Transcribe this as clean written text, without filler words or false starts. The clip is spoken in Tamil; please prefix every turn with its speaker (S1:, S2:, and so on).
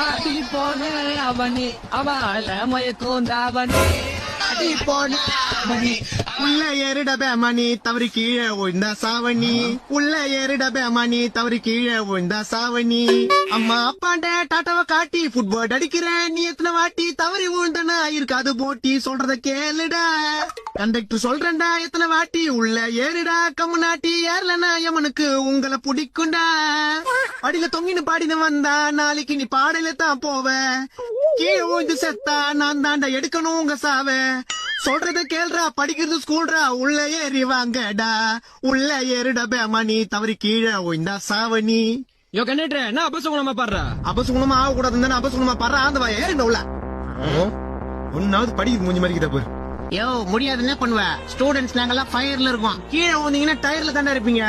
S1: அடி போன அவனே அவள மயக்கோந்தாவனே அடி போன அவனே
S2: உள்ள ஏறிடபே மணி தவறி கீழே விழுந்தா சாவணி உள்ள ஏறிடபே மணி தவறி கீழே விழுந்தா சாவணி அம்மா அப்பாண்ட டாட்டாவை காட்டி ஃபுட்பால் அடிக்கிறேன் நீ எத்தனை வாட்டி தவறி விழுந்தனா இருக்காது போட்டி சொல்றத கேளுடா கண்டக்டர் சொல்றேன்டா எத்தனை வாட்டி உள்ள ஏறிடா கம்முனாட்டி ஏறலனா எமனுக்கு உங்களை பிடிக்கும்டா படியில தொங்கின்னு பாடினு வந்தா நாளைக்கு நீ பாடல தான் போவ கீழே விழுந்து செத்தா நான் தாண்டா எடுக்கணும் உங்க சாவ சொல்றத கேள்றா படிக்கிறது ஸ்கூல்ரா உள்ள ஏறி வாங்கடா உள்ள ஏறிடபே மணி தவறி கீழே விழுந்தா சாவணி
S1: யோ கண்டக்டர் என்ன அபசகுணமா பாடுற
S2: அபசுகுணமா ஆக கூடாது அபசுகுணமா பாடுறா அந்த ஏறிண்ட உள்ள ஒன்னாவது படிக்குது மூஞ்சி மாதிரி பாரு யோ முடியாது என்ன பண்ணுவ ஸ்டூடெண்ட்ஸ் நாங்கெல்லாம் ஃபயர்ல இருக்கோம் கீழே வந்தீங்கன்னா டயர்ல தானே இருப்பீங்க